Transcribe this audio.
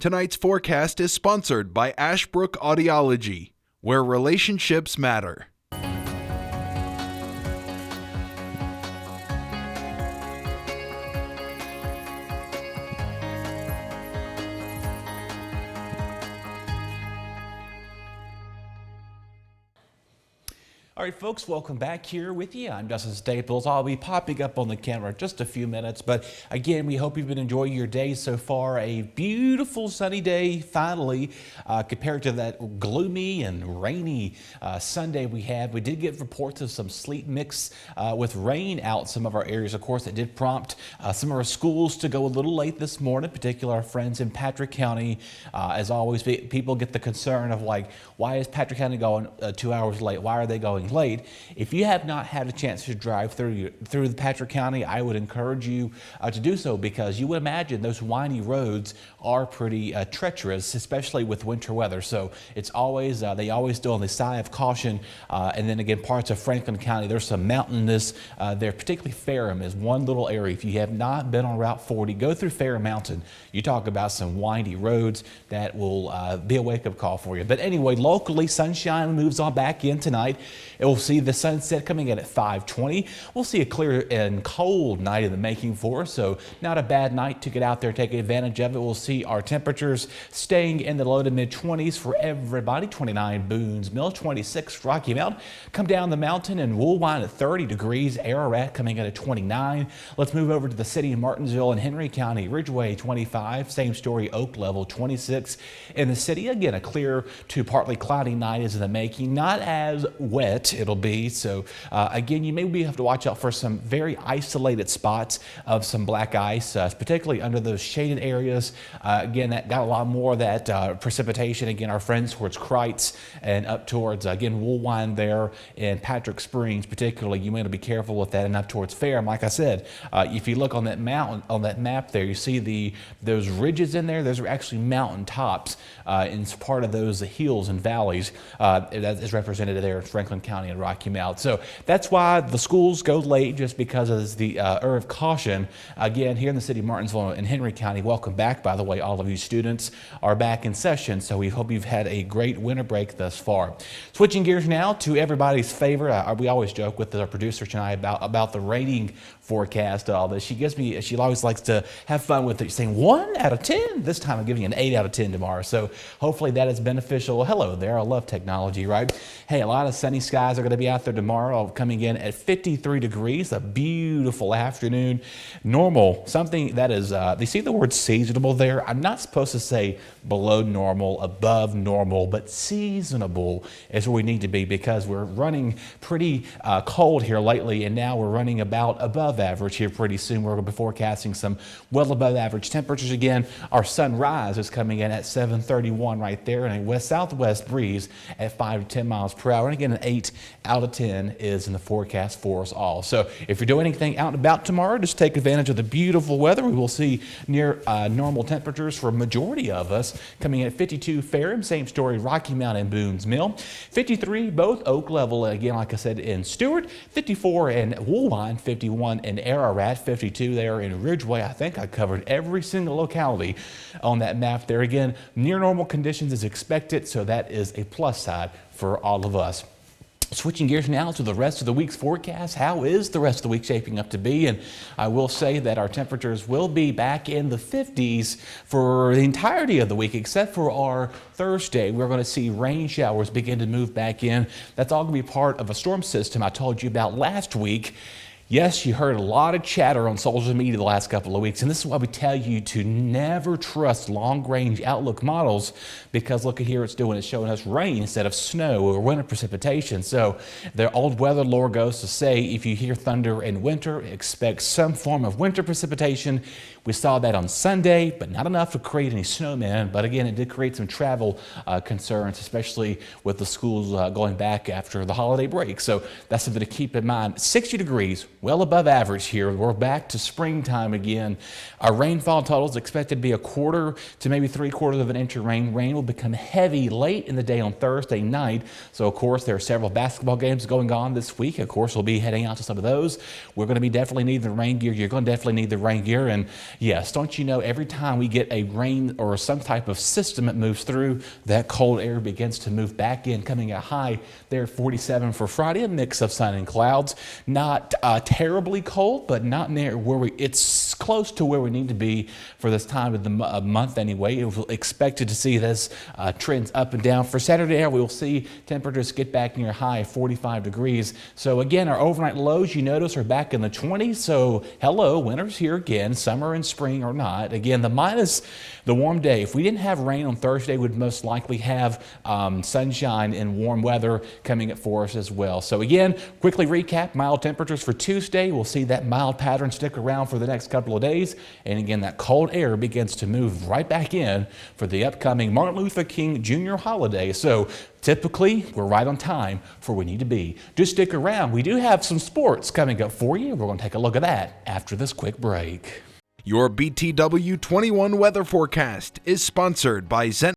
Tonight's forecast is sponsored by Ashbrook Audiology, where relationships matter. All right, folks, welcome back here with you. I'm Justin Staples. I'll be popping up on the camera in just a few minutes. But again, we hope you've been enjoying your day so far. A beautiful sunny day, finally, compared to that gloomy and rainy Sunday we had. We did get reports of some sleet mix with rain out some of our areas. Of course, it did prompt some of our schools to go a little late this morning, particularly our friends in Patrick County. As always, people get the concern of like, why is Patrick County going 2 hours late? Why are they going late? If you have not had a chance to drive through the Patrick County, I would encourage you to do so, because you would imagine those windy roads are pretty treacherous, especially with winter weather. So it's always they always do on the side of caution. And then again, parts of Franklin County, there's some mountainous there, particularly Ferrum is one little area. If you have not been on Route 40, go through Ferrum Mountain. You talk about some windy roads that will be a wake-up call for you. But anyway, locally, sunshine moves on back in tonight. It will see the sunset coming in at 5:20. We'll see a clear and cold night in the making for us, so not a bad night to get out there and take advantage of it. We'll see our temperatures staying in the low to mid 20s for everybody. 29 Boones Mill, 26 Rocky Mount. Come down the mountain and Woolwine at 30 degrees. Ararat coming in at 29. Let's move over to the city of Martinsville and Henry County. Ridgeway 25. Same story. Oak Level 26. In the city, again, a clear to partly cloudy night is in the making. Not as wet it'll be. So again, you may have to watch out for some very isolated spots of some black ice, particularly under those shaded areas. Again, that got a lot more of that precipitation. Again, our friends towards Kreitz and up towards, again, Woolwine there in Patrick Springs, particularly, you want to be careful with that, and up towards Ferrum. Like I said, if you look on that mountain, on that map there, you see those ridges in there. Those are actually mountain tops in part of those hills and valleys that is represented there in Franklin County and Rocky Mount. So that's why the schools go late, just because of the air of caution. Again, here in the city of Martinsville and Henry County, welcome back, by the way. All of you students are back in session, so we hope you've had a great winter break thus far. Switching gears now to everybody's favorite. We always joke with our producer tonight about the rating forecast, all this. She always likes to have fun with it, saying 1 out of 10. This time I'm giving you an 8 out of 10 tomorrow. So hopefully that is beneficial. Well, hello there. I love technology, right? Hey, a lot of sunny skies are going to be out there tomorrow, coming in at 53 degrees. A beautiful afternoon. Normal, something that is, you see the word seasonable there? I'm not supposed to say below normal, above normal, but seasonable is where we need to be, because we're running pretty cold here lately, and now we're running about above average here pretty soon. We're going to be forecasting some well above average temperatures again. Our sunrise is coming in at 7:31 right there, and a west-southwest breeze at 5 to 10 miles per hour. And again, an 8 out of 10 is in the forecast for us all. So if you're doing anything out and about tomorrow, just take advantage of the beautiful weather. We will see near normal temperatures for a majority of us, coming in at 52 Ferrum, same story Rocky Mount and Boones Mill, 53 both Oak Level, again, like I said, in Stewart, 54 in Woolwine, 51 in Ararat, 52 there in Ridgeway. I think I covered every single locality on that map there. Again, near normal conditions is expected, so that is a plus side for all of us. Switching gears now to the rest of the week's forecast. How is the rest of the week shaping up to be? And I will say that our temperatures will be back in the 50s for the entirety of the week, except for our Thursday. We're going to see rain showers begin to move back in. That's all going to be part of a storm system I told you about last week. Yes, you heard a lot of chatter on social media the last couple of weeks, and this is why we tell you to never trust long-range outlook models, because look at here, it's showing us rain instead of snow or winter precipitation. So their old weather lore goes to say, if you hear thunder in winter, expect some form of winter precipitation. We saw that on Sunday, but not enough to create any snowmen. But again, it did create some travel concerns, especially with the schools going back after the holiday break. So that's something to keep in mind. 60 degrees. well above average here. We're back to springtime again. Our rainfall total is expected to be 1/4 to maybe 3/4 of an inch of rain. Rain will become heavy late in the day on Thursday night. So, of course, there are several basketball games going on this week. Of course, we'll be heading out to some of those. We're going to be definitely need the rain gear. You're going to definitely need the rain gear. And yes, don't you know, every time we get a rain or some type of system that moves through, that cold air begins to move back in, coming a high there 47 for Friday, a mix of sun and clouds. Not terribly cold, but not near where it's close to where we need to be for this time of the month anyway. We're expected to see this trends up and down. For Saturday, we will see temperatures get back near high 45 degrees. So again, our overnight lows, you notice, are back in the 20s. So hello, winter's here again, summer and spring or not. Again, the minus the warm day. If we didn't have rain on Thursday, we'd most likely have sunshine and warm weather coming up for us as well. So again, quickly recap, mild temperatures for Tuesday. We'll see that mild pattern stick around for the next couple of days. And again, that cold air begins to move right back in for the upcoming Martin Luther King Jr. holiday. So typically, we're right on time for where we need to be. Just stick around. We do have some sports coming up for you. We're going to take a look at that after this quick break. Your BTW21 weather forecast is sponsored by Zen.